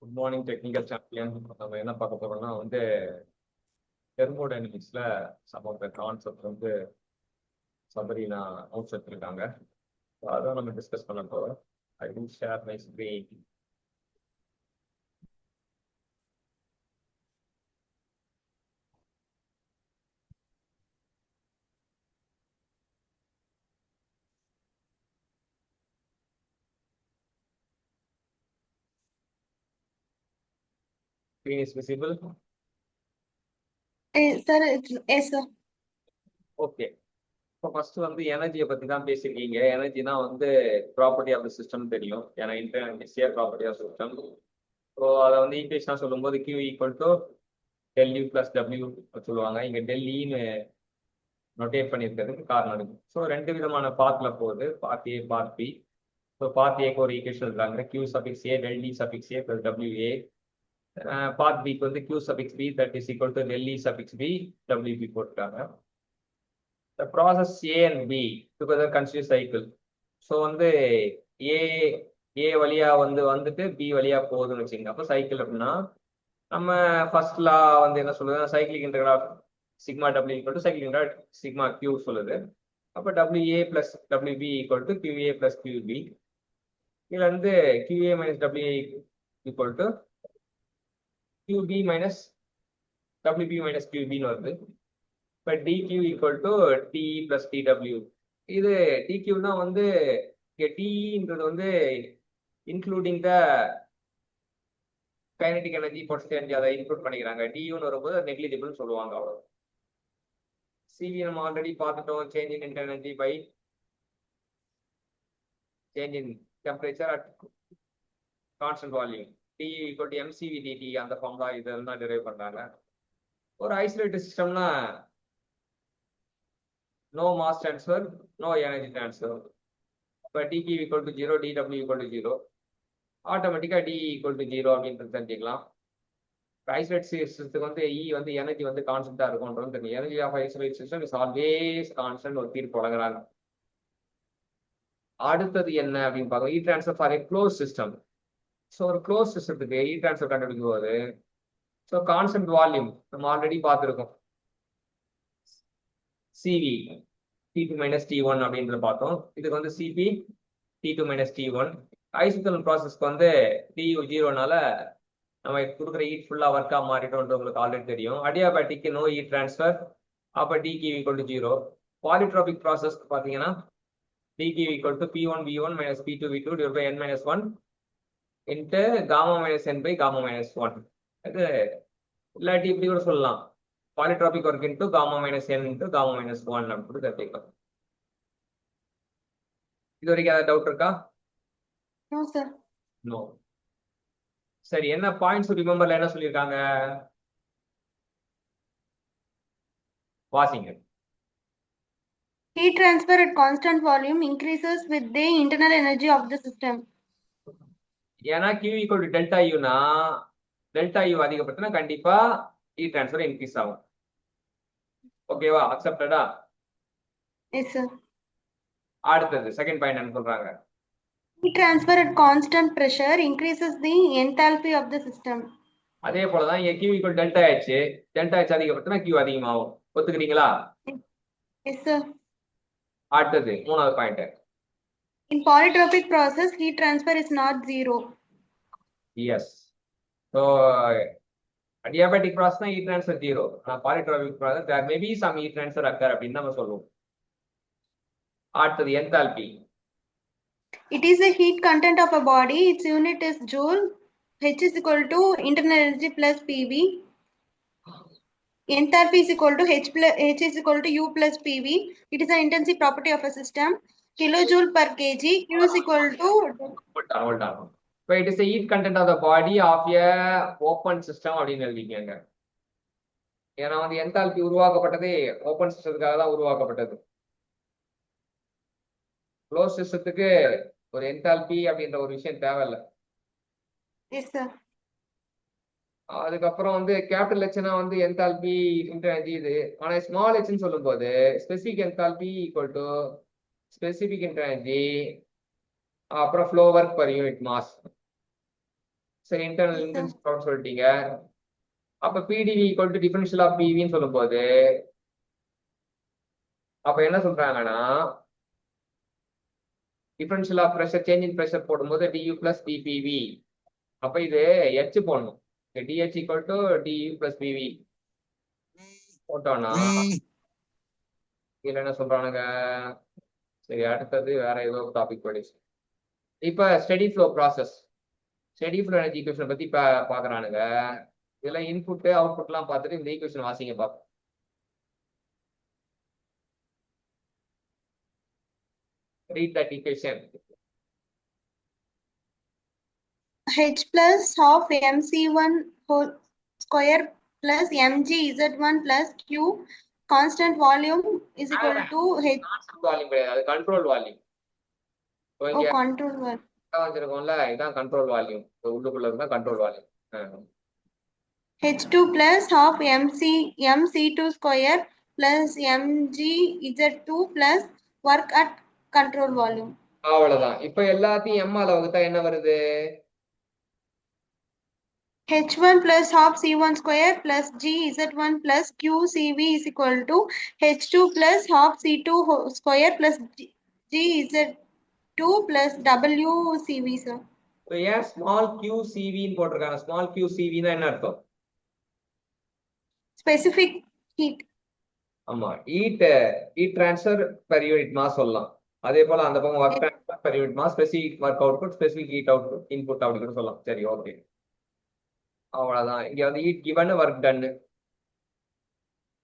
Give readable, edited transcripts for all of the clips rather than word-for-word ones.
Good morning technical champion. நம்ம என்ன பார்க்க போறோம்னா தெர்மோடைனமிக்ஸ்ல சம் ஆஃப் த கான்செப்ட் சபரினா நோட்ஸ் எடுத்திருக்காங்க. அதான் நம்ம டிஸ்கஸ் பண்ண போறோம். I will share my screen. Screen is visible? Sir, yes, sir. Okay. இப்போ ஃபர்ஸ்ட் எனர்ஜியை பத்தி தான் பேசியிருக்கீங்க. எனர்ஜினா ப்ராப்பர்ட்டி ஆஃப் த சிஸ்டம் தெரியும். ஏன்னா internal property of system. So அதை ஈக்குவேஷனாக சொல்லும்போது Q equal to del U plus W சொல்லுவாங்க. இங்கே டெல்லின்னு நோட்டேட் பண்ணியிருக்கிறதுக்கு காரணம் இருக்கு. ஸோ ரெண்டு விதமான பார்ட்ல போகுது, part A part B. So part ஏக்கு ஒரு ஈக்குவேஷன் இருக்காங்க, Q suffix A del T suffix A plus W A. Part பிக்கு Q suffix B that is equal to del E suffix B W B போட்டுருக்காங்க. The process A and B together constitute cycle. So A வழியா வந்துட்டு B வழியா போகுதுன்னு வச்சுங்க. அப்போ cycle அப்படின்னா நம்ம ஃபர்ஸ்ட் லா என்ன சொல்லுது, cyclic integral of sigma W equal to cyclic integral sigma Q சொல்லுது. அப்போ WA plus WB equal to QA plus QB. இதுல QA minus WA equal to QB minus WB minus QBன்னு வருது. இப்போ dq equal to d plus d W. இது dqனா இங்கே டீன்றது including the kinetic energy potential energy அதை இன்க்ளூட் பண்ணிக்கிறாங்க. டியூன்னு வரும்போது நெக்லிஜிபிள்னு சொல்லுவாங்க. அவ்வளோ சிவி நம்ம ஆல்ரெடி பார்த்துட்டோம். Change in inter energy by change in temperature at constant volume. D equal to MCV DT அந்த ஃபார்ம் தான் இதெல்லாம் டிரைவ் பண்ணுறாங்க. ஒரு ஐசோலேட்டட் சிஸ்டம்னா no mass transfer, no energy transfer. But dq equal to 0, dw equal to 0. Automatically d equal to 0 அப்படின்றது தெரிஞ்சுக்கலாம். Isolate சிஸ்டத்துக்கு E energy கான்ஸ்டன்டா இருக்கும்ன்றது தெரியும். Energy of isolate system is always constant ஒரு தீர்ப்பு வழங்குறாங்க. அடுத்தது என்ன அப்படின்னு பார்க்கணும், E transfer for a close system. So ஒரு க்ளோஸ் சிஸ்டத்துக்கு இ டிரான்ஸ்ஃபர் கண்டுபிடிக்கும் போது ஸோ கான்ஸ்டன்ட் வால்யூம் நம்ம ஆல்ரெடி பார்த்துருக்கோம். சிவி T2 மைனஸ் T1 அப்படின்றத பார்த்தோம். இதுக்கு CP T2 minus T1. Isothermal ப்ராசஸ்க்கு TU 0னால நம்ம கொடுக்குற ஹீட் ஃபுல்லா ஒர்க்கா மாறிட்டோம்ன்றது உங்களுக்கு ஆல்ரெடி தெரியும். அடியாபேட்டிக்கு நோ ஹீட் டிரான்ஸ்ஃபர், அப்போ dq ஈக்குவல் டு 0. பாலிட்ரோபிக் ப்ராசஸ்க்கு பார்த்தீங்கன்னா dq equal to P1 V1 minus P2 V2 divide by n minus 1 into gamma minus n by gamma minus 1. இது இல்லாட்டி இப்படி கூட சொல்லலாம், polytropic work into gamma minus n into gamma minus 1 அப்படி தெரிஞ்சுக்கலாம். இது வரைக்கும் ஏதாவது டவுட் இருக்கா? No, sir. நோ. சரி, என்ன பாயிண்ட்ஸ் ரிமெம்பர்ல என்ன சொல்லியிருக்காங்க வாசிங்க. Heat transfer at constant volume increases with the internal energy of the system. ஏன்னா Q ஈக்குவல் டு டெல்டா யூனா டெல்டா யூ அதிகப்படுத்தினா கண்டிப்பா ஹீட் டிரான்ஸ்ஃபர் இன்க்ரீஸ் ஆகும். ஓகேவா? அக்செப்டடா? Yes, sir. அடுத்தது செகண்ட் பாயிண்ட் என்ன சொல்றாங்க? Heat transfer at constant pressure increases the enthalpy of the system. அதே போலதான் Q equal delta H, delta H அதிகப்படுத்தினா Q அதிகமாகும். ஒத்துக்கிறீங்களா? Yes, sir. அடுத்தது மூணாவது point. In polytropic process, heat transfer is not zero. Yes. So adiabatic process na heat transfer 0. Polytropic process there may be some heat transfer occur அப்படினு நம்ம சொல்லுவோம். அடுத்தது enthalpy. It is the heat content of a body. Its unit is joule. H is equal to internal energy plus PV. Enthalpy is equal to H is equal to U plus PV. It is an intrinsic property of a system. Kilojoule per kg. Q is equal to. Hold on. So it is the heat content of the body of a open system அப்படின்னு எழுதிக்கங்க. ஏன்னா enthalpy உருவாக்கப்பட்டது open சிஸ்டத்துக்காக தான் உருவாக்கப்பட்டது. Close சிஸ்டத்துக்கு ஒரு enthalpy அப்படின்ற ஒரு விஷயம் தேவையில்லை. Yes, sir. அதுக்கப்புறம் கேபிட்டல் ஹெச்னா என்தால்பி இன்டர்னர்ஜி இது. ஆனா ஸ்மால் ஹெச்னு சொல்லும் போது specific enthalpy equal to specific internal energy அப்புறம் flow work per unit mass. சரி இன்டர்னல் Yes, sir. இன்டென்சிட்டி சொல்லிட்டீங்க. அப்ப P dV equal to differential of பிவின்னு சொல்லும்போது அப்ப என்ன சொல்றாங்கன்னா differential of pressure change in pressure போடும்போது டியூ பிளஸ் டிபிவி. அப்ப இது எச் போடணும். D H equal to d U plus P V போட்டோம்னா இதுல என்ன சொல்றானுங்க. சரி அடுத்தது வேற ஏதோ டாபிக் படிச்சு இப்ப steady flow process steady flow energy equation பத்தி பாக்குறானுங்க. இதுல இன்புட் அவுட்புட்லாம் பார்த்துட்டு இந்த ஈக்குவேஷன் வாசிங்க பார்ப்போம். Read that equation. H plus half mc1 whole square plus mgz1 plus q constant volume is equal to h. Volume கிடையாது, அது control volume. Oh, control volume. வச்சிருக்கோம்ல இதான் control volume. உள்ளுக்குள்ள இருந்தா control volume. H2 plus half mc2 square plus mgz2 plus work at control volume. அவ்வளவுதான். இப்ப எல்லாத்தையும் M ஆல வகுத்தா என்ன வருது? H1 plus half C1 square plus GZ1 plus QCV is equal to H2 plus half C2 square plus GZ2 plus WCV, sir. ஏன் small Q சிவின்னு போட்டிருக்காங்க? Small Q சிவின்னா என்ன அர்த்தம்? Specific heat. ஆமா, heat transfer per unit mass சொல்லலாம். அதே போல அந்த பக்கம் work transfer per unit mass, specific work output, specific heat output input அப்படி கூட சொல்லலாம். சரி ஓகே, அவ்வளவுதான். இங்க வந்து ஹீட் கிவன் ஒர்க் டன்,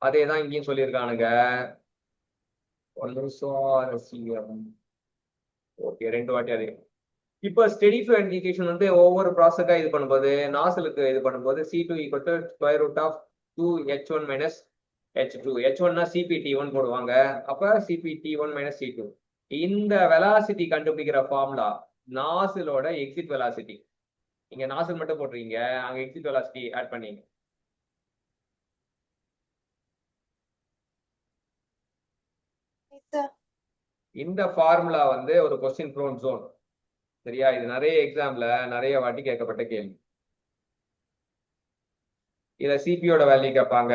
அதே தான் இங்கேயும் சொல்லியிருக்கானுங்க. ஒரு நிமிஷம். ஓகே, 2 வாட்டி அதே. இப்போ ஸ்டெடி ஃப்ளோ இண்டிகேஷன் வந்து ஒவ்வொரு ப்ராசஸா இது பண்ணும்போது நாசலுக்கு இது பண்ணும்போது C2 equal to square root of 2H1 minus H2. H1னா CPT1 போடுவாங்க. அப்ப CPT1 மைனஸ் C2. இந்த வெலாசிட்டி கண்டுபிடிக்கிற ஃபார்முலா நாசிலோட எக்ஸிட் வெலாசிட்டி. இங்க நாசில் மட்டும் போட்டுறீங்க, அங்க எக்ஸிட் வெலாசிட்டி ஆட் பண்ணீங்க. Yes, sir. இந்த ஃபார்முலா வந்து ஒரு கொஸ்டின் ப்ரோன் ஜோன். சரியா? இது நிறைய எக்ஸாம்ல நிறைய வாட்டி கேட்கப்பட்ட கேள்வி. இதுல சிபியோட வேல்யூ கேட்பாங்க,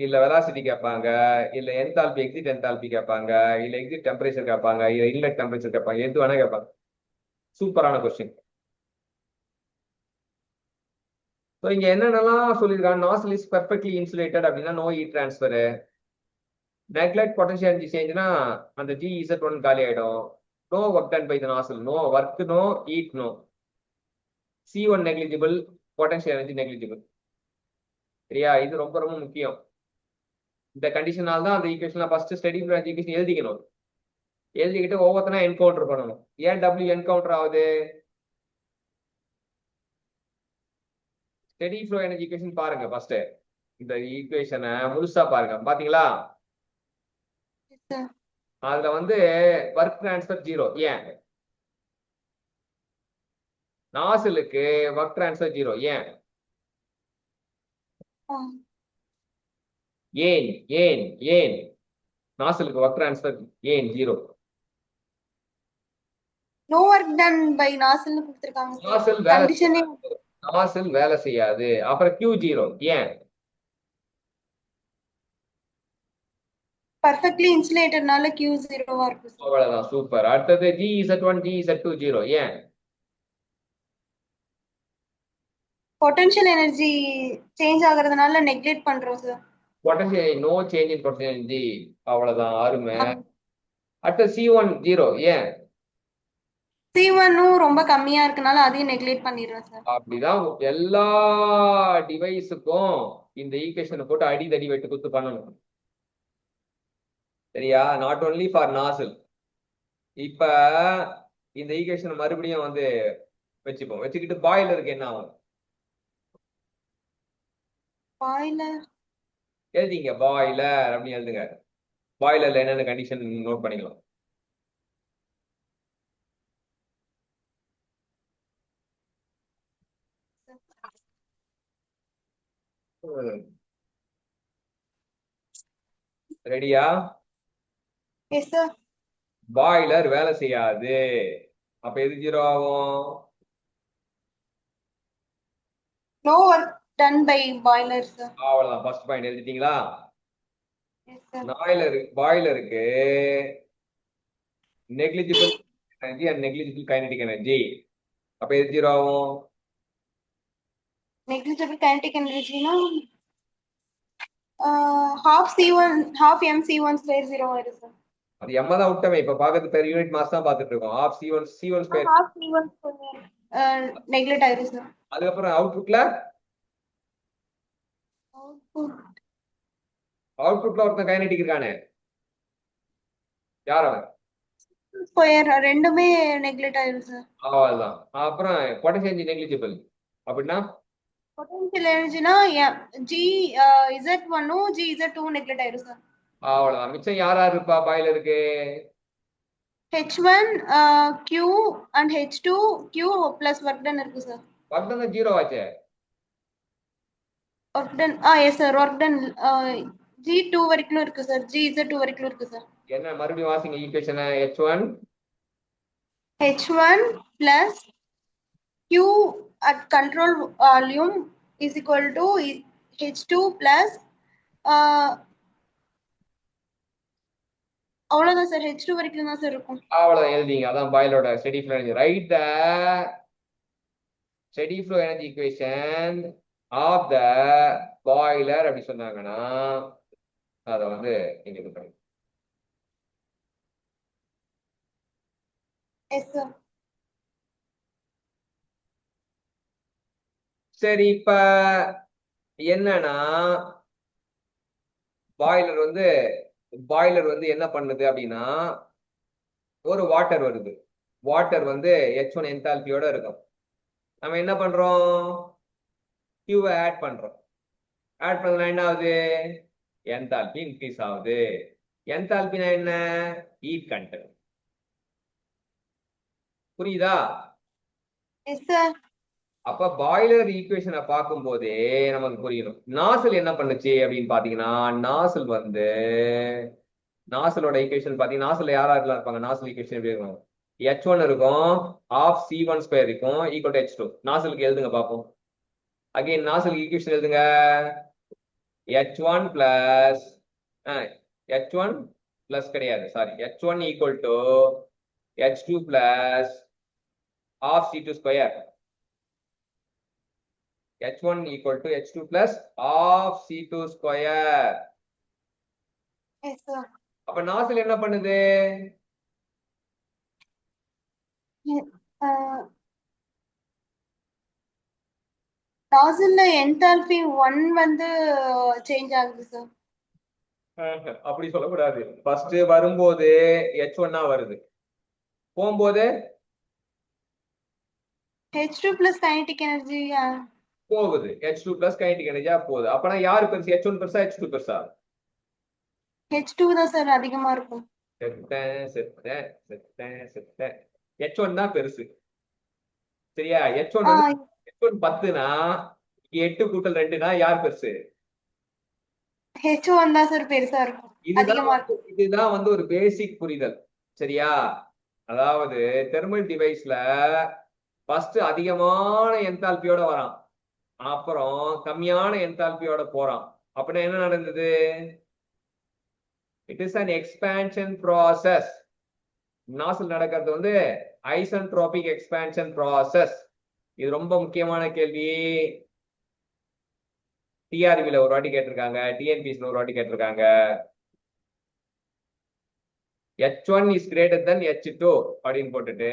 இல்ல வெலாசிட்டி கேட்பாங்க, இல்ல என்தால்பி எக்ஸிட் என்தால்பி கேட்பாங்க, இல்ல எக்ஸிட் டெம்பரேச்சர் கேட்பாங்க, இல்ல இன்லெட் டெம்பரேச்சர் கேட்பாங்க. எது வேணா கேட்பாங்க. சூப்பரான கொஸ்டின். ஸோ இங்க என்னென்னலாம் சொல்லியிருக்காங்க? நாசில் இஸ் பெர்ஃபெக்ட்லி இன்சுலேட்டட் அப்படின்னா no heat transfer. Neglect potential energy சேஞ்ச்னா அந்த GZ1 காலி ஆயிடும். No work done by the nozzle, no work, no heat, no. C1 negligible, potential energy negligible. சரியா? இது ரொம்ப ரொம்ப முக்கியம். இந்த கண்டிஷனால தான் அந்த equation first steady flow equation எழுதிக்கணும். எழுதிக்கிட்டு ஒவ்வொருத்தனா என்கவுண்டர் பண்ணணும். ஏன் W என்கவுண்டர் ஆகுது? ஸ்டெடி ஃப்ளோ எனர்ஜி ஈக்குவேஷன் பாருங்க ஃபர்ஸ்ட். இந்த ஈக்குவேஷனை முழுசா பாருங்க. பாத்தீங்களா? Yes, sir. அதுல வந்து ஒர்க் டிரான்ஸ்ஃபர் 0. ஏன்? நாசிலுக்கு ஒர்க் டிரான்ஸ்ஃபர் 0. ஏன்? ஏன் ஏன் ஏன் நாசிலுக்கு ஒர்க் டிரான்ஸ்ஃபர் ஏன் 0? No work done by nozzle கொடுத்திருக்காங்க sir. நாசில் வேலை Conditioning. நாசில் வேலை செய்யாது. அப்புறம் Q0. ஏன்? Perfectly insulated நால Q0 வா இருக்கு sir. அவ்வளவுதான், சூப்பர். அடுத்தது GZ1 GZ2 0. ஏன்? Potential energy change ஆகுறதுனால neglect பண்றோம் sir. Potential no change in potential energy. அவ்வளவுதான், அருமை. அடுத்த C1 0. ஏன்? C1 ரொம்ப கம்மியா இருக்கனால அதையும் neglect பண்ணிடுறோம் sir. அப்படிதான் எல்லா டிவைஸுக்கும் இந்த ஈக்குவேஷனை போட்டு அடிதடி வெட்டு குத்து பண்ணணும். சரியா? நாட் ஓன்லி ஃபார் நாசில். இப்ப இந்த ஈக்குவேஷன் மறுபடியும் வந்து வச்சுப்போம். வச்சுக்கிட்டு பாய்லருக்கு என்ன ஆகும்? பாய்லர் எழுதிங்க, பாய்லர் அப்படின்னு எழுதுங்க. பாய்லர்ல என்னென்ன கண்டிஷன் நோட் பண்ணிக்கலாம். ரெடியா? Yes sir. பாய்லர் வேலை செய்யாது. அப்ப எது 0 ஆகும்? No work done by boiler, sir. அவ்வளவுதான் ஃபர்ஸ்ட் பாயிண்ட் எழுதிட்டீங்களா? Yes, sir. பாய்லருக்கு negligible energy and negligible kinetic energy. அப்ப இது 0 ஆகும். Negligible kinetic energy na half C1 half MC1 square 0 ஆயிடும் sir. அது எம்ம தான் விட்டமே. இப்ப பாக்கிறது பெர் யூனிட் மாஸ் தான் பார்த்துட்டு இருக்கோம். half C1 square. half C1 square neglect ஆயிடும் sir. அதுக்கப்புறம் அவுட்புட்ல ஒருத்தன் கைனடிக் இருக்கானே, யார் அவன்? ஸ்கொயர் ரெண்டுமே நெக்லெக்ட் ஆயிடும் சார். அவ்வளவுதான். அப்புறம் பொட்டன்ஷியல் எனர்ஜி நெக்லிஜிபிள் அப்படின்னா பொட்டன்ஷியல் எனர்ஜினா ஜி Z1 Z2 நெக்லெக்ட் ஆயிடும் சார். அவ்வளவுதான். மிச்சம் யார் யார் இருப்பா பாய்லருக்கு? H1 Q and H2 Q plus work done இருக்கு சார். ஒர்க் டன் 0 ஆச்சே. work done yes sir work done G2 வரைக்கும் இருக்கு சார். Z2 வரைக்கும் இருக்கு சார். என்ன மறுபடியும் வாசிங்க ஈக்குவேஷனை. H1 plus Q at control volume is equal to H2 plus அவ்வளவுதான் சார். H2 வரைக்கும் தான் சார் இருக்கும். அவ்வளவுதான் எழுதிங்க. அதான் பாய்லரோட steady flow energy. Write the steady flow energy equation of the boiler அப்படி சொன்னாங்கன்னா அதை வந்து நீங்க இது பண்ணுங்க. Yes sir. சரி, இப்ப என்னன்னா பாய்லர் வந்து என்ன பண்ணுது அப்படின்னா, ஒரு வாட்டர் வருது. வாட்டர் வந்து H1 என்தால்பியோட இருக்கும். நம்ம என்ன பண்றோம்? Qவை ஆட் பண்றோம். ஆட் பண்ணா என்ன ஆகுது? என்தால்பி இன்க்ரீஸ் ஆகுது. என்தால்பினா என்ன? Heat content. புரியுதா? Yes sir. அப்ப பாய்லர் ஈக்குவேஷனை பார்க்கும் போதே நமக்கு புரியணும். நாசல் என்ன பண்ணுச்சு அப்படின்னு பாத்தீங்கன்னா, நாசலோட ஈக்குவேஷன் பாத்தீங்கன்னா, நாசல் யாரெல்லாம் இருப்பாங்க? நாசல் ஈக்குவேஷன் எப்படி இருக்கும்? H1 இருக்கும், ஆஃப் C1 ஸ்கொயர் இருக்கும், ஈக்குவல் டு H2. நாசலுக்கு எழுதுங்க பார்ப்போம். அகைன் நாசலுக்கு ஈக்குவேஷன் எழுதுங்க. H1 பிளஸ் H1 பிளஸ் கிடையாது, sorry. H1 equal to H2 plus of C2 square. H1 equal to H2 plus half C2 square. Yes, sir. அப்ப நாசில் என்ன பண்ணுது? நாசில்ல என்தால்பி 1 வந்து சேஞ்ச் ஆகுது சார். அப்படி சொல்லக்கூடாது. ஃபர்ஸ்ட் வரும்போது H1 வருது, போகும்போது H2 plus kinetic energy போகுது. H2 plus kinetic energy போகுது. அப்பனா யாரு பெருசு? H1 பெருசா H2 பெருசா? H2 தான் சார் அதிகமா இருக்கும். H1 தான் பெருசு. சரியா? H1 10னா 8 கூட்டல் 2னா யார் பெருசு? H1 தான் சார் பெருசா இருக்கும். இதுதான் வந்து ஒரு பேசிக் புரிதல். சரியா? அதாவது தெர்மல் டிவைஸ்ல ஃபர்ஸ்ட் அதிகமான என்தால்பியோட வரான், அப்புறம் கம்மியான என்தால்பியோட போறான். அப்படின்னா என்ன நடந்தது? It is an expansion process. Nozzle நடக்கிறது வந்து ஐசென்ட்ரோபிக் எக்ஸ்பான்ஷன் ப்ராசஸ். இது ரொம்ப முக்கியமான கேள்வி. டிஆர்பில ஒரு வாட்டி கேட்டிருக்காங்க, டிஎன்பிஎஸ்ல ஒரு வாட்டி கேட்டிருக்காங்க. H1 is greater than H2 அப்படின்னு போட்டுட்டு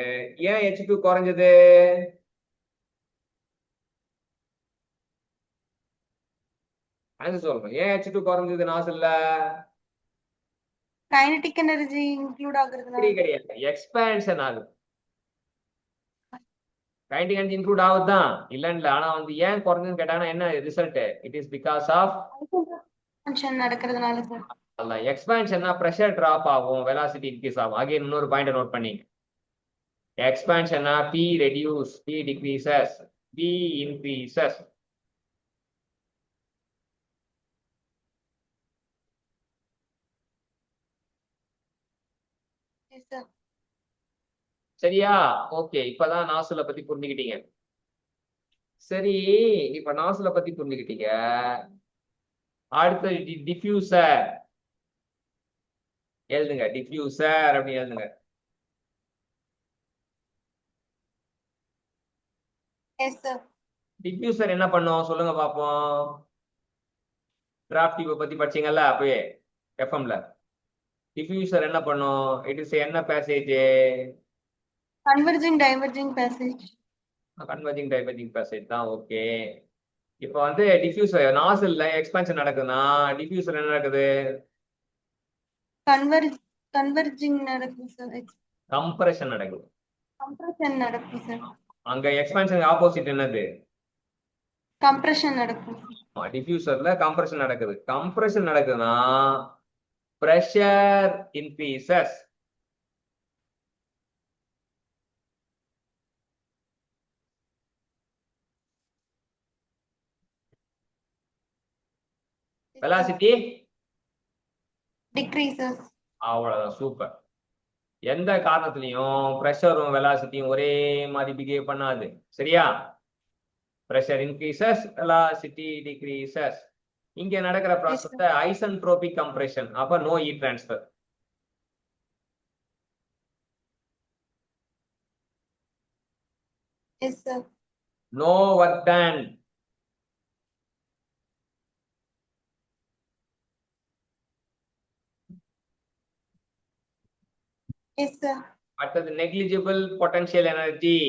ஏன் H2 குறைஞ்சது? சொல்லணும். ஏன் H2 குறைஞ்சது நாசில்ல? கைனடிக் எனர்ஜி இன்க்ளூட் ஆகுறதுனால கிடையாது, எக்ஸ்பான்ஷன் ஆகுது. கைனடிக் எனர்ஜி இன்க்ளூட் ஆகுதுதான், இல்லன்னு. ஆனா வந்து ஏன் குறைஞ்சதுன்னு கேட்டாங்கன்னா என்ன result? It is because of expansion நடக்கிறதுனால சார். அல்ல, எக்ஸ்பான்ஷன்னா பிரஷர் டிராப் ஆகும், வெலாசிட்டி இன்க்ரீஸ் ஆகும். அகைன் இன்னொரு பாயிண்ட் நோட் பண்ணி, எக்ஸ்பான்ஷன்னா P reduce, P decreases, P increases. சரியா? ஓகே, இப்பதான் நாசில பத்தி புரிஞ்சுக்கிட்டீங்க. சரி, இப்ப நாசில பத்தி புரிஞ்சுக்கிட்டீங்க. அடுத்து டிஃப்யூசர் எழுதுங்க. டிஃப்யூசர் அப்படின்னு எழுதுங்க. Yes sir. டிஃப்யூசர் என்ன பண்ணும் சொல்லுங்க பாப்போம். டிராஃப்ட் டியூப் பத்தி படிச்சீங்கல்ல அப்பயே எஃப்எம்ல. டிஃப்யூசர் என்ன பண்ணும்? இட் இஸ் என்ன passage? Converging diverging passage. Converging diverging passage தான். ஓகே. இப்போ வந்து டிஃப்யூசர் நாசில்ல எக்ஸ்பான்ஷன் நடக்குதுன்னா டிஃப்யூசர் என்ன நடக்குது? கன்வர்ஜிங் நடக்கும் சார். கம்ப்ரஷன் நடக்குது. கம்ப்ரஷன் நடக்கும் சார். அங்க எக்ஸ்பான்ஷன் ஆப்போசிட் என்னது? கம்ப்ரஷன் நடக்கும். டிஃப்யூசர்ல கம்ப்ரஷன் நடக்குது. கம்ப்ரஷன் நடக்குதுன்னா pressure increases. velocity decreases. அவ்வளவுதான். சூப்பர். எந்த காரணத்திலையும் பிரஷரும் வெலாசிட்டியும் ஒரே மாதிரி பிஹேவ் பண்ணாது. சரியா? pressure increases, velocity decreases. இங்க நடக்கிற ப்ராசஸ் ஐசென்ட்ரோபிக் கம்ப்ரஷன். அப்ப no heat transfer. Yes sir. No work done. Yes sir. அடுத்தது negligible potential energy.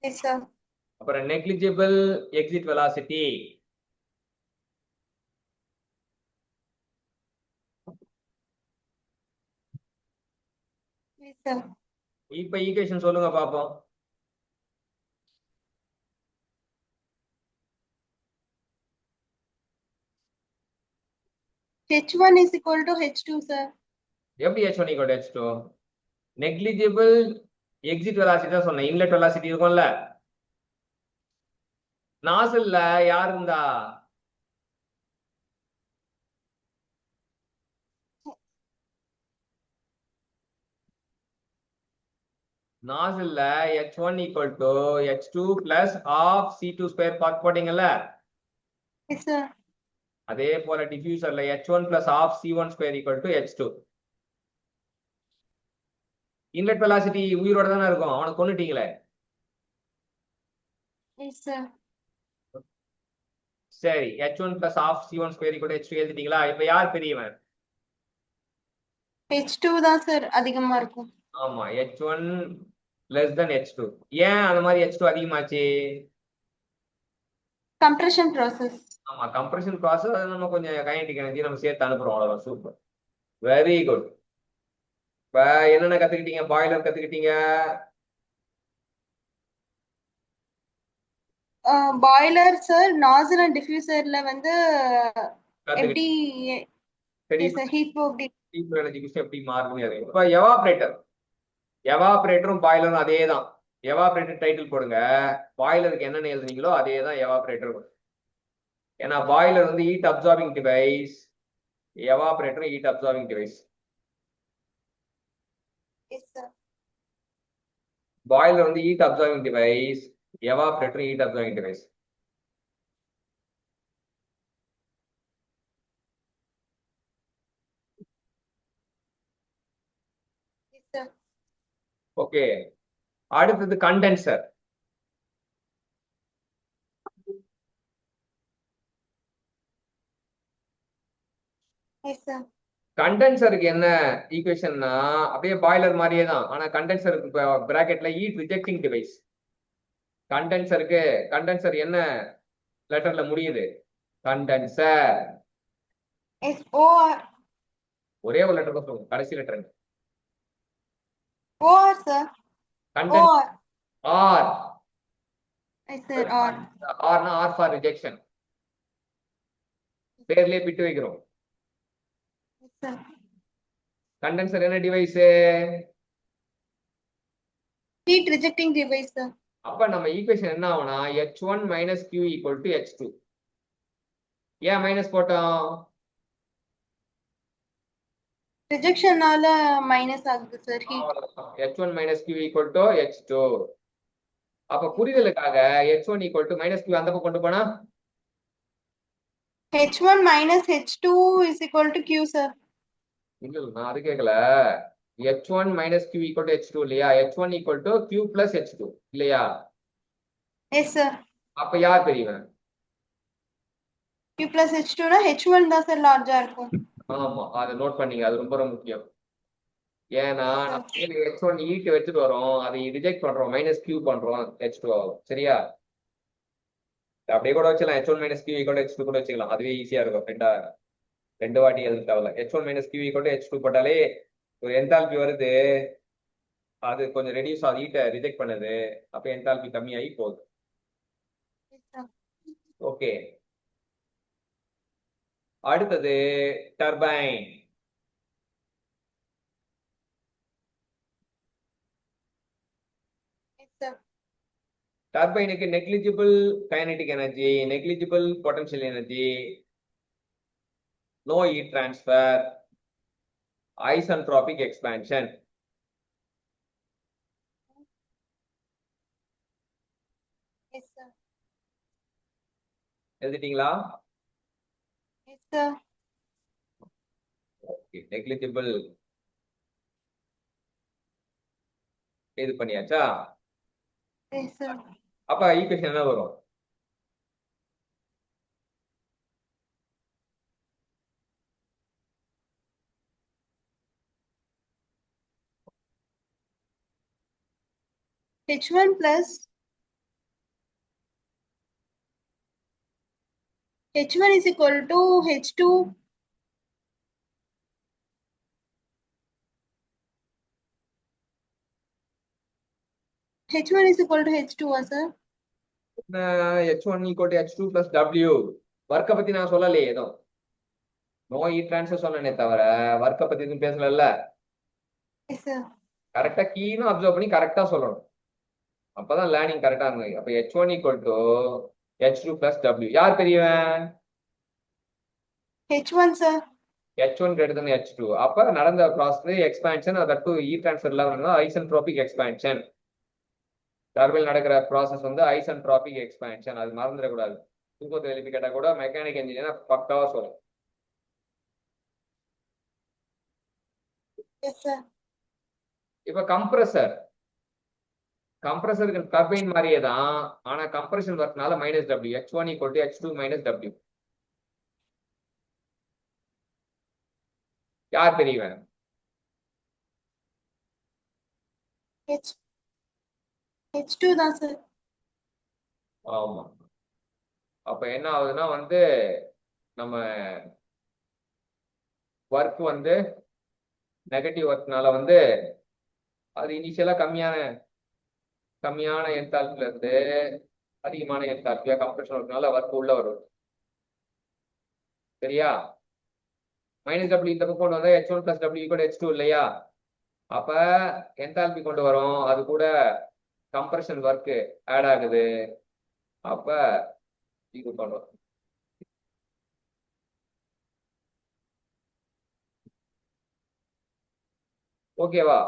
Yes sir. அப்புறம் negligible exit velocity. Yes sir. இப்ப ஈக்குவேஷன் சொல்லுங்க பாப்போம். H1 is equal to H2 sir. எப்படி H1 equal to H2? negligible exit velocity தான் சொன்னேன். Inlet velocity இருக்கும்ல. நாசில்ல யார் இருந்தா? நாசில்ல H1 equal to H2 plus half C2 square போட்டீங்கல்ல. Yes sir. அதே போல டிஃப்யூசர்ல H1 plus half C1 square equal to H2. Inlet velocity உயிரோட தானே இருக்கும். அவனை கொன்னுட்டீங்களே. Yes sir. சரி, H1 plus half C1 square equal to H2 எழுதிட்டீங்களா? இப்ப யார் பெரியவன்? H2 தான் சார் அதிகமா இருக்கும். ஆமா, H1 less than H2. ஏன் அந்த மாதிரி H2 அதிகமாச்சு? Compression process. ஆமா, கம்ப்ரஷன் ப்ராசஸ். நம்ம கொஞ்சம் கைனடிக் எனர்ஜி நம்ம சேர்த்து அனுப்புறோம். அவ்வளவுதான். Super, very good. இப்ப என்னென்ன கத்துக்கிட்டீங்க? பாய்லர் கத்துக்கிட்டீங்க. பாய்லர் சார் நாசில் அண்ட் டிஃப்யூசர்ல வந்து எப்படி ஹீட் ஃப்ளோ எப்படி மாறுது? இப்ப எவாபரேட்டரும் பாய்லரும் அதே தான். எவாபரேட்டர் டைட்டில் போடுங்க. பாய்லருக்கு என்னென்ன எழுதுனீங்களோ அதே தான் எவாபரேட்டர். ஏன்னா பாய்லர் வந்து heat absorbing device, evaporator heat absorbing device. Boiler வந்து heat absorbing device, evaporator heat absorbing device. Okay. அடுத்தது கண்டென்சர். கண்டென்சருக்கு என்ன ஈக்குவேஷன்னா அப்படியே பாய்லர் மாதிரியே தான். ஆனா கண்டென்சருக்கு பிராக்கெட்ல ஹீட் ரிஜெக்டிங் டிவைஸ். கண்டென்சர் என்ன லெட்டர்ல முடியுது? கண்டென்சர். ஒரே ஒரு லெட்டர் தான் சொல்லுங்க, கடைசி letter. O R sir. Condenser R. Sir R. ஆர்னா ஆர் ஃபார் ரிஜெக்ஷன். பேர்லயே பிட்டு வைக்கிறோம். கண்டென்சர் என்ன device? Heat rejecting device sir. அப்ப நம்ம ஈக்குவேஷன் என்ன ஆகும்னா H1 minus Q equal to H2. ஏன் மைனஸ் போட்டோம்? ரிஜெக்ஷனால மைனஸ் ஆகுது sir heat. H1 minus Q equal to H2. அப்ப புரிதலுக்காக H1 equal to minus Q அந்த பக்கம் கொண்டு போனா H1 minus H2 is equal to Q sir. இல்ல நான் அது கேட்கல. H1 minus Q equal to H2 இல்லையா? H1 equal to Q plus H2 இல்லையா? Yes sir. அப்ப யார் பெரியவன்? Q plus H2 னா H1 தான் சார் லார்ஜா இருக்கும். ஆமா, அதை நோட் பண்ணீங்க. அது ரொம்ப ரொம்ப முக்கியம். ஏன்னா Yes, sir. நம்ம H1 ஈட்டு வச்சுட்டு வரோம், அதை ரிஜெக்ட் பண்றோம், மைனஸ் Q பண்றோம், H2 ஆகும். சரியா? அப்படியே கூட வச்சுக்கலாம். H1 minus Q equal to H2 கூட வச்சுக்கலாம். அதுவே ஈஸியா இருக்கும். ரெண்டு வாட்டி எழுத தேவையில்ல. H1 minus Q equal to H2 போட்டாலே ஒரு என்தால்பி வருது. அது கொஞ்சம் ரெடியூஸ் ஆகுது, ஈட்டை ரிஜெக்ட் பண்ணுது. அப்ப என்தால்பி கம்மியாகி போகுது. Yes, sir. ஓகே, அடுத்தது டர்பைன். Yes, sir. டர்பைனுக்கு negligible kinetic energy, negligible potential energy, no heat transfer, isentropic expansion. Yes, sir. எழுதிட்டீங்களா? Yes, sir. ஓகே, நெக்லிஜிபிள் இது பண்ணியாச்சா? Yes, sir. அப்ப ஈக்குவேஷன் என்ன வரும்? H1 plus H1 is equal to H2 H1 is equal to H2 sir. H1 equal to H2 plus W. ஒர்க்கை பத்தி நான் சொல்லலையே ஏதோ. நோ ஹீட் டிரான்ஸ்ஃபர் சொன்னேனே தவிர ஒர்க்கை பத்தி எதுவும் பேசல. Yes, sir. கரெக்டா கீனும் அப்சர்வ் பண்ணி கரெக்டா சொல்லணும். அப்பதான் லேர்னிங் கரெக்டா இருக்கும். அப்ப H1 equal to H2 plus W. யார் பெரியவன்? H1 sir. H1 greater than H2. அப்ப நடந்த ப்ராசஸ் எக்ஸ்பான்ஷன், அதற்கு ஹீட் டிரான்ஸ்ஃபர் இல்லாம ஐசென்ட்ரோபிக் எக்ஸ்பான்ஷன். டர்பைன் நடக்கிற ப்ராசஸ் வந்து ஐசென்ட்ரோபிக் எக்ஸ்பான்ஷன். அது மறந்துடக்கூடாது. தூக்கத்தை எழுப்பி கேட்டா கூட மெக்கானிக் இன்ஜினியர் பக்காவா சொல்லும். Yes, sir. இப்ப கம்ப்ரஸருக்கு டர்பைன் மாதிரியே தான், ஆனா கம்ப்ரஷன் ஒர்க்னால minus W. H1 equal to H2 minus W. யார் பெரியவன்? H2 தான் சார். ஆமா. அப்ப என்ன ஆகுதுன்னா வந்து நம்ம ஒர்க் வந்து நெகட்டிவ் ஒர்க்னால வந்து அது இனிஷியலா கம்மியான என்தால்பில இருந்து அதிகமான என்தால்பியா கம்ப்ரஷன் ஒர்க்னால ஒர்க் உள்ள வரும். சரியா? மைனஸ் W இந்த பக்கம் கொண்டு வந்தா H1 plus W equal to H2 இல்லையா? அப்ப என்தால்பி கொண்டு வரும், அது கூட கம்ப்ரஷன் ஒர்க் ஆட் ஆகுது. அப்ப இது பண்ணுவோம். ஓகேவா?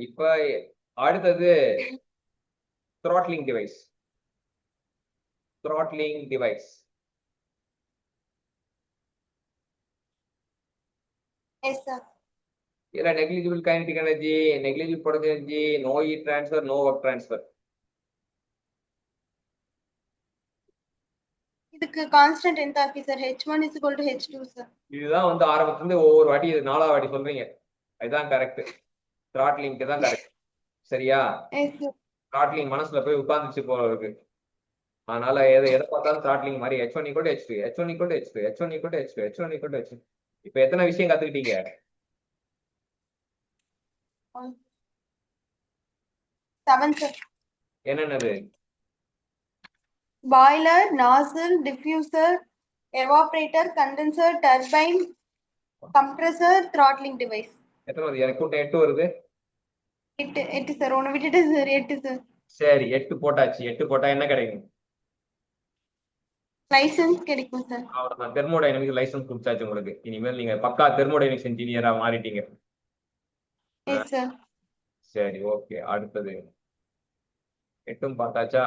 இப்ப அடுத்தது த்ராட்லிங் டிவைஸ். Yes, sir. இதுல negligible kinetic energy, negligible potential energy, no heat transfer, no work transfer. இதுக்கு constant enthalpy sir. H1 is equal to H2 sir. இதுதான் வந்து ஆரம்பத்துல இருந்து ஒவ்வொரு வாட்டி இது 4வது வாட்டி சொல்றீங்க. இதுதான் கரெக்ட். த்ராட்லிங்க்கு தான் கரெக்ட். சரியா? Yes, sir. த்ராட்லிங் மனசுல போய் உட்கார்ந்துச்சு போல இருக்கு. அதனால எதை பார்த்தாலும் த்ராட்லிங் மாதிரி H1 equal to H2, H1 equal to H2, H1 equal to H2, H1 equal to H2. இப்ப எத்தனை விஷயம் கத்துக்கிட்டீங்க? 7 சார். என்னென்னது? Boiler, nozzle, diffuser, evaporator, condenser, turbine, compressor, throttling device. எத்தனை வருது? எனக்கு கூட்டம் 8 வருது. 8 சார். ஒன்னு விட்டுட்டு சார். 8 சார். சரி, 8 போட்டாச்சு. 8 போட்டா என்ன கிடைக்கும்? லைசன்ஸ் கிடைக்கும் சார். அவ்வளவுதான், தெர்மோடைனமிக்ஸ் லைசன்ஸ் கொடுத்தாச்சு உங்களுக்கு. இனிமேல் நீங்க பக்கா தெர்மோடைனமிக்ஸ் இன்ஜினியரா மாறிட்டீங்க. Yes sir. சரி, ஓகே. அடுத்தது 8ம் பார்த்தாச்சா?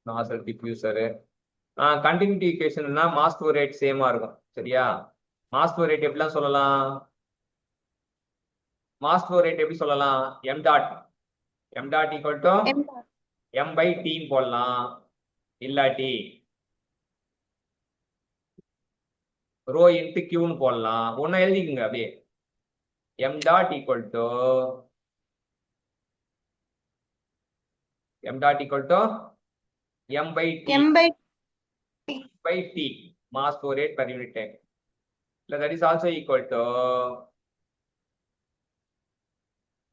Nozzle diffuser. கண்டினியூட்டி ஈக்குவேஷன்னா மாஸ் ஃப்ளோ ரேட் சேமா இருக்கும். சரியா? மாஸ் ஃப்ளோ ரேட் எப்படிலாம் சொல்லலாம்? மாஸ் ஃப்ளோ ரேட் எப்படி சொல்லலாம்? M dot equal to M by டீன்னு போடலாம். இல்லாட்டி ரோ இன்ட்டு கியூன்னு போடலாம். ஒன்னா எழுதிக்குங்க அப்படியே. M dot equal to M by T M by by t, mass flow rate per unit time. That is also equal to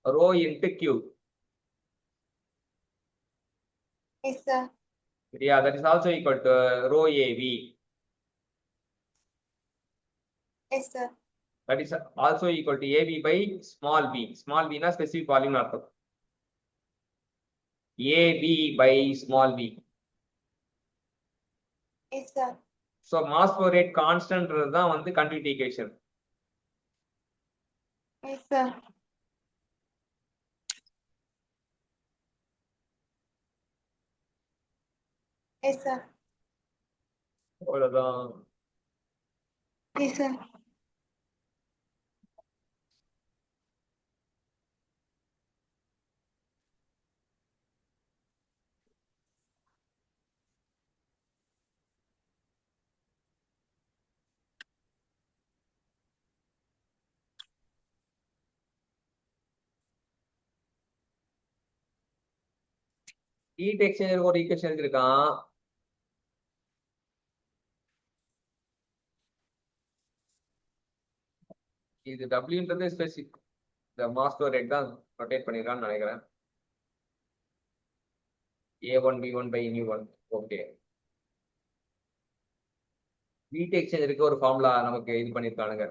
rho into q. yes sir. Yeah, that is also equal to rho AV. Yes sir. That is also equal to AV by small b. Small b na specific volume artham. AV by small b. Yes sir. So mass flow rate constant தான் வந்து continuity equation. Yes sir. Yes sir. அவ்வளவுதான். Yes sir. heat exchanger ஒரு equation எழுதிருக்கான். இது Wன்றது specific, இந்த mass flow rate தான் rotate பண்ணிருக்கான்னு நினைக்கிறேன். A1 B1 by μ1. Okay. Heat எக்ஸ்சேஞ்சருக்கு ஒரு formula நமக்கு இது பண்ணிருக்கானுங்க.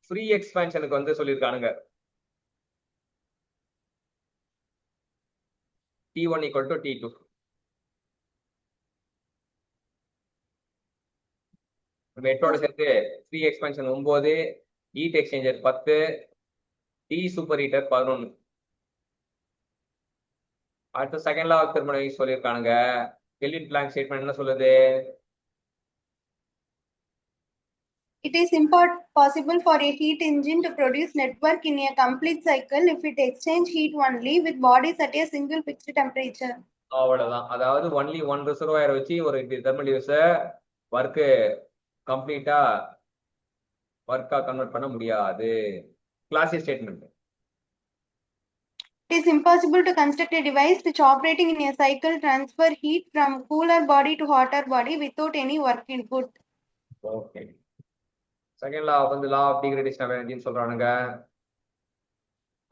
ஃப்ரீ எக்ஸ்பான்ஷனுக்கு வந்து சொல்லியிருக்கானுங்க. T1 equal to T2. வெட்டோட சேர்த்து free expansion 9, heat exchanger 10, desuperheater 11. அடுத்த செகண்ட் லா ஆஃப் தெர்மோடைனமிக்ஸ் சொல்லியிருக்கானுங்க. கெல்வின் பிளாங்க் ஸ்டேட்மெண்ட் என்ன சொல்லுது? It is possible for a heat engine to produce network in a complete cycle if it exchange heat only with bodies at a single fixed temperature. அவ்வளவுதான். அதாவது only one reservoir வச்சு ஒரு thermal யூஸை கம்ப்ளீட்டா ஒர்க்கா convert பண்ண முடியாது. Classic statement. It is impossible to construct a device which operating in a cycle transfer heat from cooler body to hotter body without any work input. Okay. Second law வந்து law of degradation of எனர்ஜின்னு சொல்றானுங்க.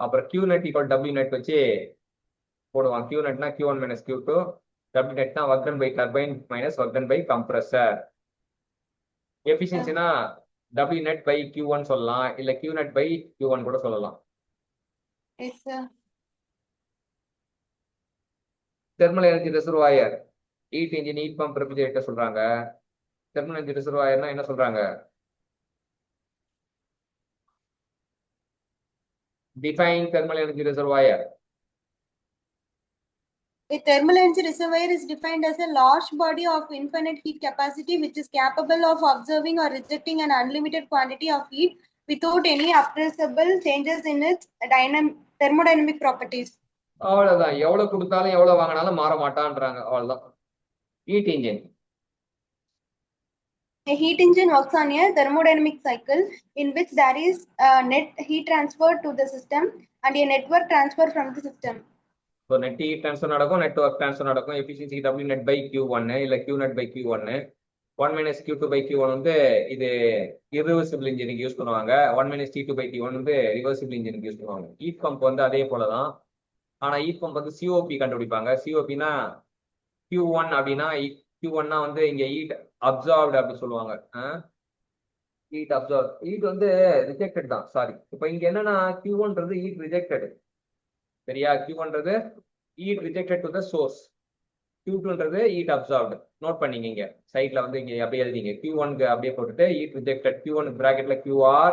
அப்புறம் Q net equal W net வச்சு போடுவான். Q netனா Q1 minus Q2, W netனா work done by turbine minus work done by compressor. எஃபிஷியன்சினா W net by Q1 சொல்லலாம், இல்ல Q net by Q1 கூட சொல்லலாம். Yes sir. Thermal energy reservoir, heat engine, heat pump, refrigerator சொல்றாங்க. Thermal energy ரிசர்வாயர்னா என்ன சொல்றாங்க? Define thermal energy reservoir. A thermal energy reservoir is defined as a large body of infinite heat capacity which is capable of absorbing or rejecting an unlimited quantity of heat without any appreciable changes in its thermodynamic properties. அவ்வளவுதான். எவ்வளவு கொடுத்தாலும் எவ்வளவு வாங்கினாலும் மாற மாட்டான்றாங்க. அவ்வளவுதான். Heat engine. A heat engine works on a thermodynamic cycle in which there is a net heat transfer to the system and a network transfer from the system. So net heat transfer நடக்கும், network transfer நடக்கும். Efficiency W net by Q1 இல்ல Q net by Q1. 1 minus Q2 by Q1 வந்து இது irreversible engine use பண்ணுவாங்க. 1 minus T2 by T1 வந்து reversible engine use பண்ணுவாங்க. Heat pump வந்து அதே போலதான். ஆனா ஹீட் பம்ப் வந்து COP கண்டுபிடிப்பாங்க. COPனா Q1 அப்படின்னா Q1னா வந்து இங்க ஹீட் அப்சார்ப்ட் அப்படி சொல்லுவாங்க. ஹீட் அப்சார்ப், ஹீட் வந்து ரிஜெக்டட் தான். சாரி, இப்போ இங்க என்னன்னா Q1ன்றது ஹீட் ரிஜெக்டட். சரியா? Q1ன்றது heat rejected to the source. Q2ன்றது heat absorbed. நோட் பண்ணிங்க இங்க சைட்ல வந்து இங்க அப்படியே எழுதிங்க. Q1க்கு அப்படியே போட்டுட்டு heat rejected. Q1 பிராக்கெட்ல QR,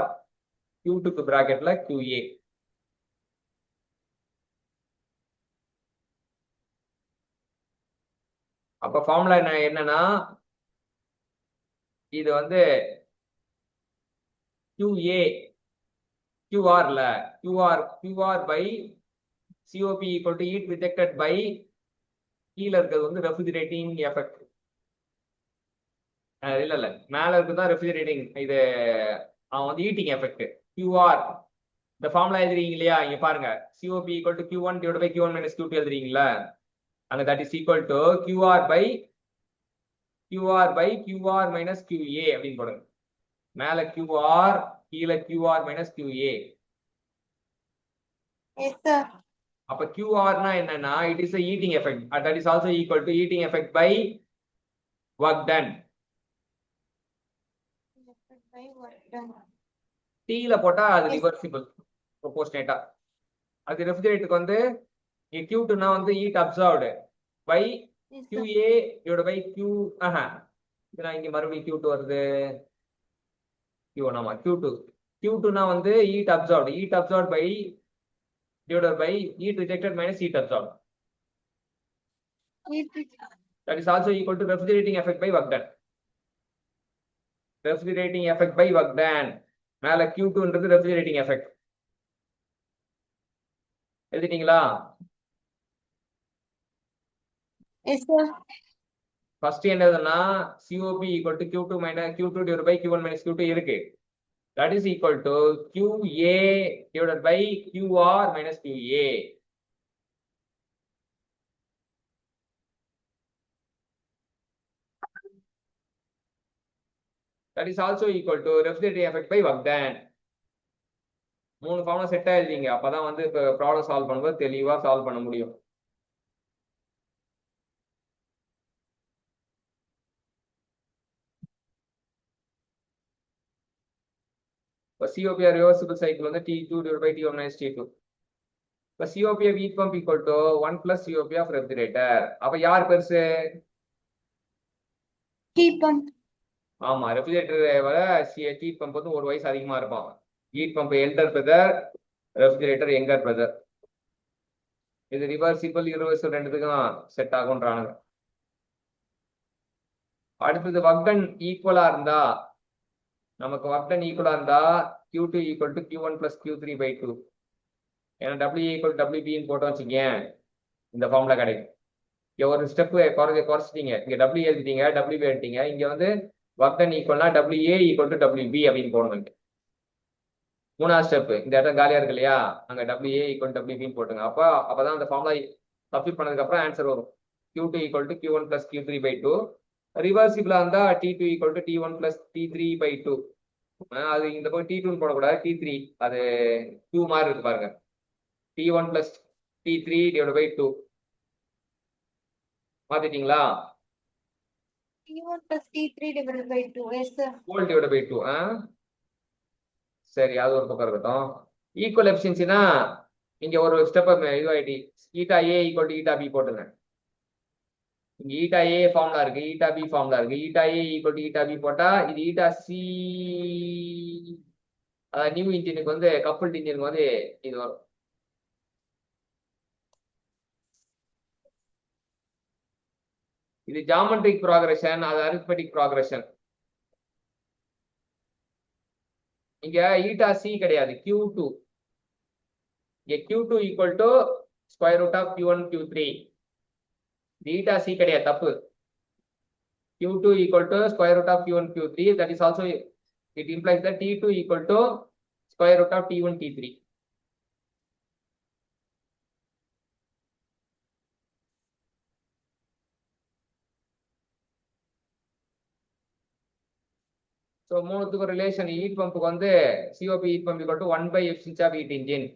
Q2க்கு பிராக்கெட்ல QA. அப்ப ஃபார்முலா என்னன்னா இது வந்து QA QR ல QR by COP equal to heat rejected by கீழ இருக்கிறது வந்து ரெஃப்ரிஜரேட்டிங் எஃபெக்ட். இல்ல மேல இருக்குதான் ரெஃப்ரிஜரேட்டிங், இது அவன் வந்து ஹீட்டிங் எஃபெக்ட். QR இந்த ஃபார்முலா எழுதுறீங்க இல்லையா, இங்க பாருங்க COP equal to Q1 divided by Q1 minus Q2 எழுதுறீங்களா, அங்க that is equal to QR by QR minus QA அப்படின்னு போடுங்க. மேல QR, கீழ QR minus QA. Yes, sir. அப்ப QR னா என்னன்னா it is a heating effect, that is also equal to heating effect by work done. T-ல போட்டா அது reversible ப்ரொபோர்ஷனேட்டா. அது ரெஃப்ரிஜரேட்டருக்கு வந்து Q2 னா வந்து heat absorbed by QA divided by Q. இதுனா இங்க மறுபடியும் Q2 வருது. Q1 ஆமா Q2 னா வந்து heat absorbed by divided by heat rejected minus heat absorbed. That is also equal to refrigerating effect by work done. Refrigerating effect by work done. மேல Q2ன்றது refrigerating effect. எழுதிட்டீங்களா? Yes, sir. First என்னதுன்னா COP equal to Q2 minus Q2 divided by Q1 minus Q2 இருக்கு. That is equal to QA divided by QR minus QA. That is also equal to refrigerating effect by work done. மூணு formula செட்டா எழுதிங்க, அப்பதான் வந்து இப்போ problem solve பண்ணும்போது தெளிவா solve பண்ண முடியும். இப்போ COP ரிவர்சிபிள் சைக்கிள் வந்து T2 divided by T1 minus T2. இப்போ COP heat pump equal to 1 plus COP of refrigerator. அப்ப யார் பெருசு? Heat pump. ஆமா, ரெஃப்ரிஜரேட்டரை விட ஹீட் பம்ப் வந்து ஒரு வயசு அதிகமா இருக்கும். Heat pump elder brother, refrigerator younger brother. இது ரிவர்சிபிள் யூனிவர்சல் ரெண்டுத்துக்கும் செட் ஆகும்ன்றாங்க. அடுத்தது ஒர்க் டன் ஈக்குவலா இருந்தா, நமக்கு ஒர்க் டன் ஈக்குவலா இருந்தா Q2 equal to Q1 plus Q3 by 2. ஏன்னா WA equal to WB போட்டோம் வச்சுக்கேன், இந்த ஃபார்முலா கிடைக்கும். இங்க ஒரு ஸ்டெப் குறைச்சிட்டீங்க, இங்க W எழுதிட்டீங்க, WB எழுதிட்டீங்க. இங்க வந்து ஒர்க் டன் ஈக்குவல்னா WA equal to WB அப்படின்னு போடணும். மூணாவது ஸ்டெப், இந்த இடம் காலியா இருக்கு இல்லையா, அங்க WA equal to WB போட்டுங்க. அப்பதான் அந்த ஃபார்முலா சப்ஸ்டிட் பண்ணதுக்கு அப்புறம் ஆன்சர் வரும். Q2 equal to Q1 plus Q3 by 2. ரிவர்சிபிளா இருந்தா T2 equal to T1 plus T3 by 2. அது இந்த போய் T2 போடக்கூடாது, T3, அது 2 மாதிரி இருக்கு பாருங்க. T1 plus T3 divided by 2. மாத்திட்டீங்களா? T1 plus T3 divided by 2. Yes, sir. Whole divided by 2. சரி, அது ஒரு பக்கம் இருக்கட்டும். ஈக்குவல் எஃபிஷியன்சினா இங்க ஒரு ஸ்டெப் இதுவாயிட்டி, eta A equal to eta B போட்டுங்க. இங்க ஈட்டா ஏ ஃபார்முலா இருக்கு, ஈட்டா பி ஃபார்முலா இருக்கு. Eta A equal to eta B போட்டா இது ஈட்டா சி, அதாவது நியூ இன்ஜினுக்கு வந்து கப்புல்ட் இன்ஜினுக்கு வந்து இது வரும். இது ஜாமெட்ரிக் ப்ராக்ரஷன், அது அரித்மெட்டிக் ப்ராக்ரஷன். இங்க ஈட்டா சி கிடையாது, Q2. இங்க Q2 equal to square root of Q1 Q3. Eta C கிடையாது, தப்பு. Q2 equal to square root of Q1 Q3. That is also, it implies that T2 equal to square root of T1 T3. So மூணுத்துக்கு relation, heat பம்புக்கு வந்து COP heat pump equal to 1 by efficiency of heat engine.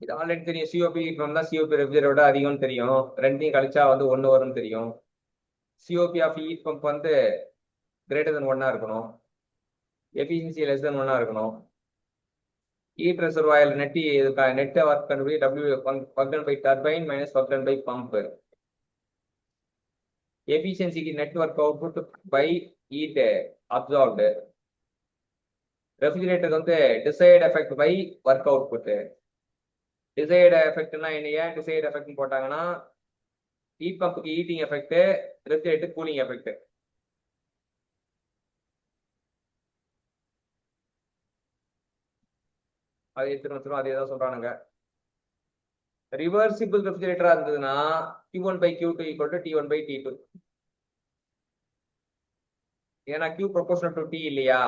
இது already தெரியும், COP heat pump தான் COP ரெஃப்ரிஜரேட்டரோட அதிகம்னு தெரியும். ரெண்டையும் கழிச்சா வந்து 1 வரும்னு தெரியும். COP of heat pump வந்து greater than 1 இருக்கணும். எஃபிஷியன்சி லெஸ் தென் 1 இருக்கணும். ஹீட் ரிசர்வாயர் நெட் ஒர்க் கண்டுபிடி W work done by turbine minus work done by pump. எஃபிஷியன்சிக்கு net work output by heat absorbed. ரெஃப்ரிஜரேட்டருக்கு வந்து desired effect by work output. Desired எஃபெக்ட்னா என்ன? ஏன் desired எஃபெக்ட்னு போட்டாங்கன்னா ஹீட் பம்புக்கு heating effect, refrigerator cooling effect. அதே திரும்ப அதே தான் சொல்றானுங்க. ரிவர்சிபிள் ரெஃப்ரிஜரேட்டரா இருந்ததுன்னா Q1 by Q2 equal to T1 by T2. ஏன்னா Q proportional to T இல்லையா?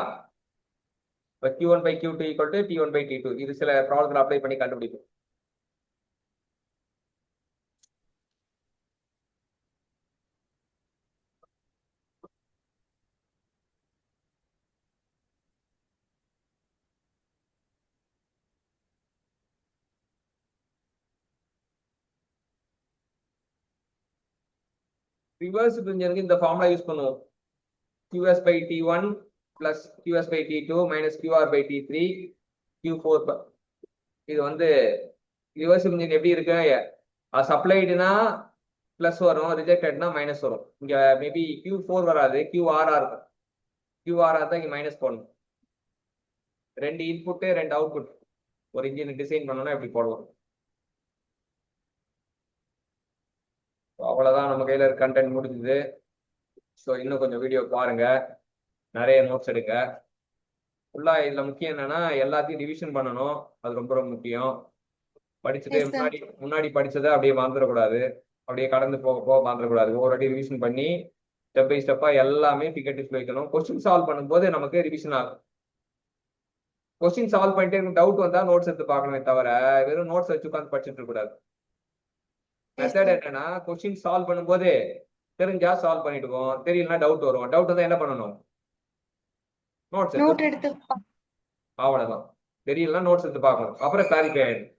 இப்போ Q1 by Q2 equal to T1 by T2. இது சில ப்ராப்ளத்தில் அப்ளை பண்ணி கண்டுபிடிக்கும். ரிவர்சிபிள் இன்ஜினுக்கு இந்த ஃபார்முலா யூஸ் பண்ணுவோம். QS by T1 plus QS by T2 minus QR by T3 Q4. இது வந்து ரிவர்சிபிள் இன்ஜின் எப்படி இருக்கு? சப்ளைடுனா பிளஸ் வரும், ரிஜெக்டட்னா மைனஸ் வரும். இங்க மேபி Q4 வராது, QRR இருக்கும். QRR தான் இங்க மைனஸ் போடணும். 2 இன்புட் 2 அவுட்புட் ஒரு இன்ஜின் டிசைன் பண்ணோம்னா எப்படி போடுவோம்? அவ்வளவுதான், நம்ம கையில இருக்க கண்டென்ட் முடிஞ்சுது. ஸோ இன்னும் கொஞ்சம் வீடியோ பாருங்க, நிறைய நோட்ஸ் எடுங்க. ஃபுல்லா இதுல முக்கியம் என்னன்னா எல்லாத்தையும் ரிவிஷன் பண்ணணும். அது ரொம்ப ரொம்ப முக்கியம். படிச்சதே Yes, sir. முன்னாடி படிச்சதை அப்படியே மறந்துடக்கூடாது, அப்படியே கடந்து போக போக மறந்துடக்கூடாது. ஒரு வாட்டி ரிவிஷன் பண்ணி ஸ்டெப் பை ஸ்டெப்பா எல்லாமே டிக்கெட் வைக்கணும். கொஸ்டின் சால்வ் பண்ணும்போது நமக்கு ரிவிஷன் ஆகும். கொஸ்டின் சால்வ் பண்ணிட்டு எனக்கு டவுட் வந்தா நோட்ஸ் எடுத்து பார்க்கணுமே தவிர வெறும் நோட்ஸ் வச்சு உட்காந்து படிச்சுட்டு இருக்க கூடாது. Yes, method sir. என்னன்னா கொஸ்டின் சால்வ் பண்ணும்போது தெரிஞ்சா சால்வ் பண்ணிடுவோம், தெரியலனா டவுட் வரும். டவுட் வந்தா என்ன பண்ணணும்? நோட்ஸ் Note எடுத்து எடுத்து அவ்வளவுதான். தெரியலனா நோட்ஸ் எடுத்து பார்க்கணும், அப்புறம் கிளாரிஃபை ஆயிடும்.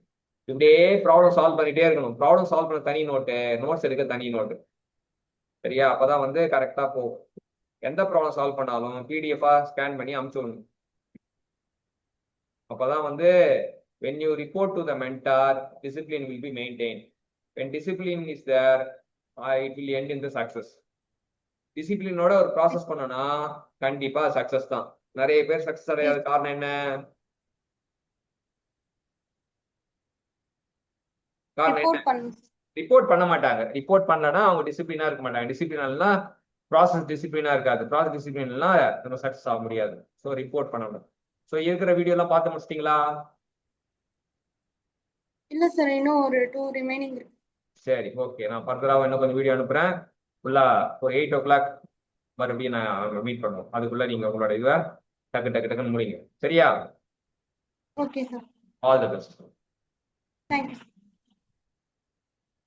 இப்படியே ப்ராப்ளம் சால்வ் பண்ணிட்டே இருக்கணும். ப்ராப்ளம் சால்வ் பண்ண தனி நோட்டு, நோட்ஸ் எடுக்க தனி நோட்டு. சரியா? அப்பதான் வந்து கரெக்டா போகும். எந்த ப்ராப்ளம் சால்வ் பண்ணாலும் பிடிஎஃபா ஸ்கேன் பண்ணி அனுப்பிச்சு விடணும். அப்பதான் வந்து when you report to the mentor, discipline will be maintained. When discipline is there, it will end in the success. டிசிப்ளினோட ஒரு ப்ராசஸ் பண்ணனா கண்டிப்பா சக்சஸ் தான். நிறைய பேர் சக்சஸ் அடையாத காரணம் என்ன? ரிப்போர்ட் பண்ண மாட்டாங்க. ரிப்போர்ட் பண்ணனா அவங்க டிசிப்ளினா இருக்க மாட்டாங்க. டிசிப்ளினா ப்ராசஸ் டிசிப்ளினா இருக்காது. ப்ராசஸ் டிசிப்ளினா நம்ம சக்சஸ் ஆக முடியாது. ஸோ ரிப்போர்ட் பண்ணணும். ஸோ இருக்கிற வீடியோ எல்லாம் பார்த்து முடிச்சிட்டீங்களா? இல்ல சார், இன்னும் ஒரு 2 ரிமைனிங் இருக்கு. சரி, ஓகே. நான் ஃபர்தராக இன்னும் கொஞ்சம் வீடியோ அனுப்புறேன். ஃபுல்லா ஒரு 8 o'clock மறுபடியும் நான் மீட் பண்ணுவோம். அதுக்குள்ள நீங்க உங்களோட இதுவை டக்கு டக்கு டக்குன்னு முடிங்க. சரியா? Okay sir. All the best. Thank you.